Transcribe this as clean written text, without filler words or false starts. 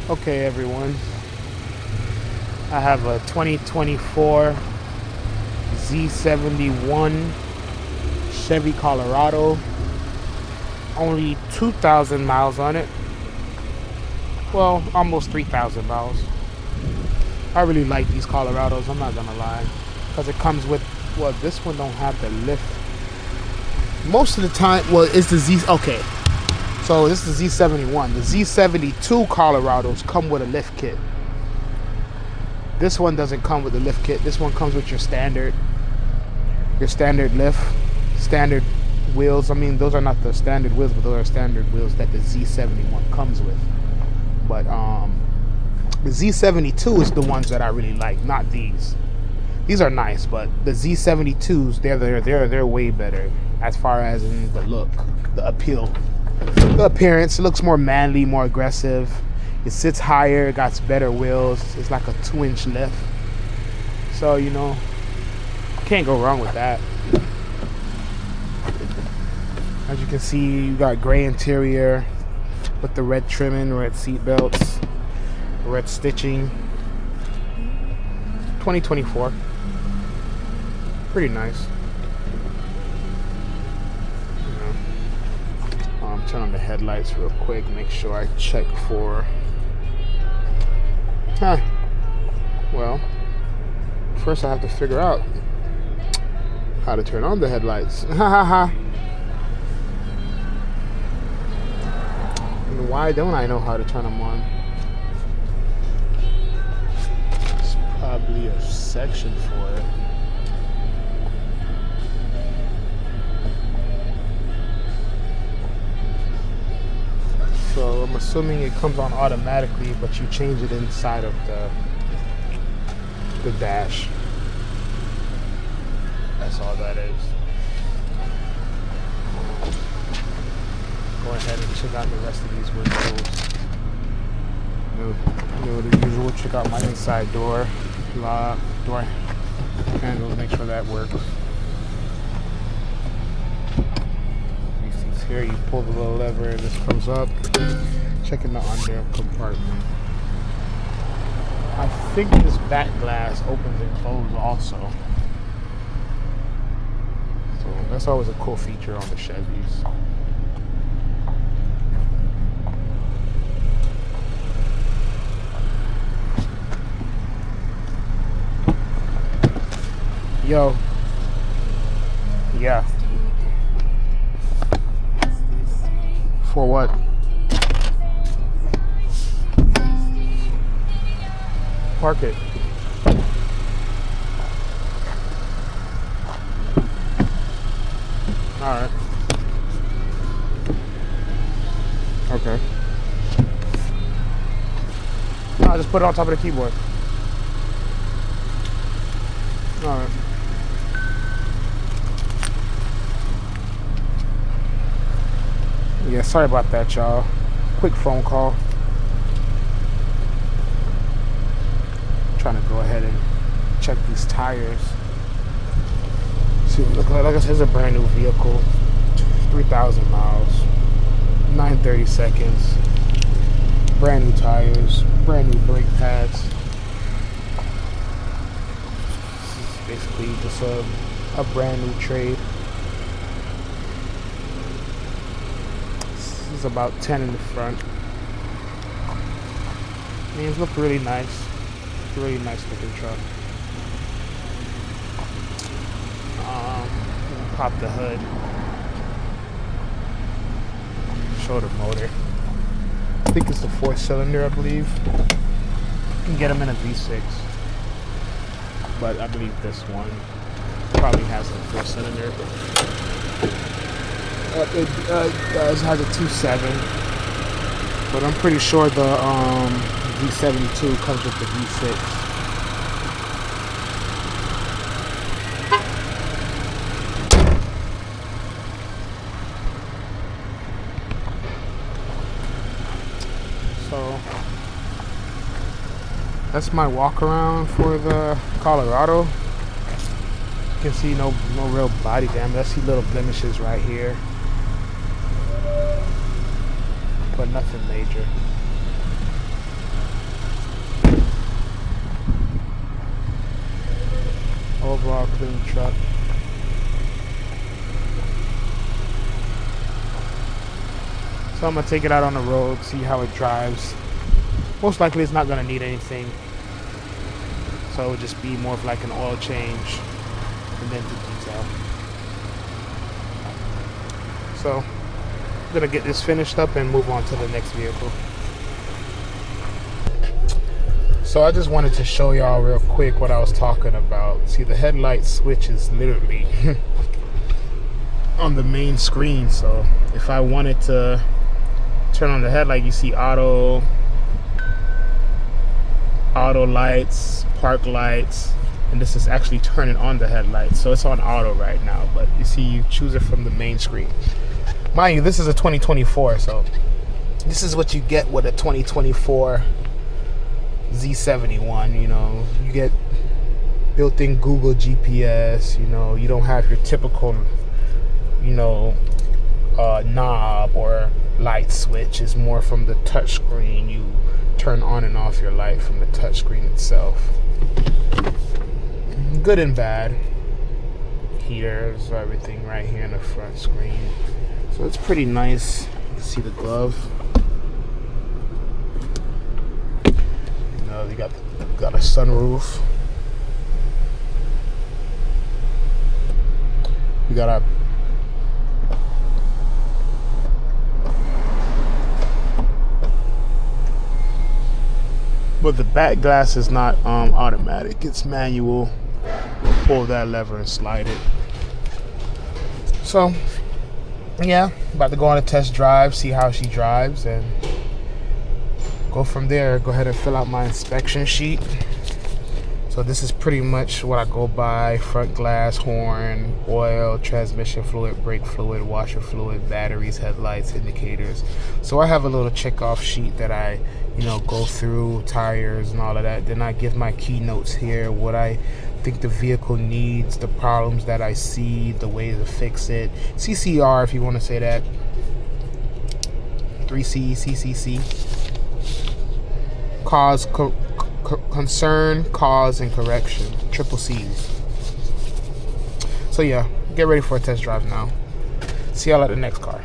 Okay, everyone. I have a 2024 Z71 Chevy Colorado. Only 2,000 miles on it. Well, almost 3,000 miles. I really like these Colorados, I'm not gonna lie. Because it comes with, well, this one don't have the lift. Most of the time, well, it's the Z, okay. So this is the Z71. The Z72 Colorados come with a lift kit. This one doesn't come with a lift kit. This one comes with your standard lift, standard wheels. I mean, those are not the standard wheels, but those are standard wheels that the Z71 comes with. But the Z72 is the ones that I really like, not these. These are nice, but the Z72s, they're way better as far as in the look, the appeal, the appearance. It looks more manly, more aggressive. It sits higher, it got better wheels. It's like a 2-inch lift. So, you know, can't go wrong with that. As you can see, you got gray interior with the red trimming, red seat belts, red stitching. 2024. Pretty nice. Turn on the headlights real quick. Make sure I check for. Well, first I have to figure out how to turn on the headlights. And why don't I know how to turn them on? There's probably a section for it. So I'm assuming it comes on automatically, but you change it inside of the dash. That's all that is. Go ahead and check out the rest of these windows. You know the usual. Check out my inside door, lock, door handle. Make sure that works. Here you pull the little lever, this comes up. Checking the under compartment. I think this back glass opens and closes also. So that's always a cool feature on the Chevys. Yo. Yeah. For what? Park it. Alright. Okay. No, just put it on top of the keyboard. Alright. Yeah, sorry about that, y'all. Quick phone call. Trying to go ahead and check these tires. See, look, like I said, it's a brand new vehicle. 3,000 miles. 930 seconds. Brand new tires. Brand new brake pads. This is basically just a brand new trade. Is about 10 in the front. These look really nice. Really nice looking truck. Pop the hood. Show the motor. I think it's the 4-cylinder, I believe. You can get them in a V6, but I believe this one probably has the 4-cylinder. It does have a 2.7, but I'm pretty sure the V72 comes with the V6. So that's my walk around for the Colorado. You can see no real body damage. I see little blemishes right here, but nothing major. overall clean truck. So I'm gonna take it out on the road, see how it drives. Most likely it's not gonna need anything. So it would just be more of like an oil change and then the detail. So I'm gonna get this finished up and move on to the next vehicle. So I just wanted to show y'all real quick what I was talking about. See, the headlight switch is literally on the main screen. So if I wanted to turn on the headlight, you see auto lights, park lights, and this is actually turning on the headlights. So it's on auto right now, but you see you choose it from the main screen. Mind you, this is a 2024, so this is what you get with a 2024 Z71. You know, you get built-in Google GPS. You know, you don't have your typical, you know, knob or light switch. Is more from the touch screen. You turn on and off your light from the touch screen itself. Good and bad. Heaters, everything right here in the front screen. So it's pretty nice. You can see the glove. You know, you got a sunroof. We got our but the back glass is not automatic, it's manual. We'll pull that lever and slide it. So yeah, about to go on a test drive, see how she drives, and go from there. Go ahead and fill out my inspection sheet. So this is pretty much what I go by: front glass, horn, oil, transmission fluid, brake fluid, washer fluid, batteries, headlights, indicators. So I have a little check off sheet that I, you know, go through, tires and all of that. Then I give my keynotes here, what I think the vehicle needs, the problems that I see, the way to fix it. CCR, if you want to say that. 3C, CCC. Cause, concern, cause, and correction. Triple C's. So yeah, get ready for a test drive now. See y'all at the next car.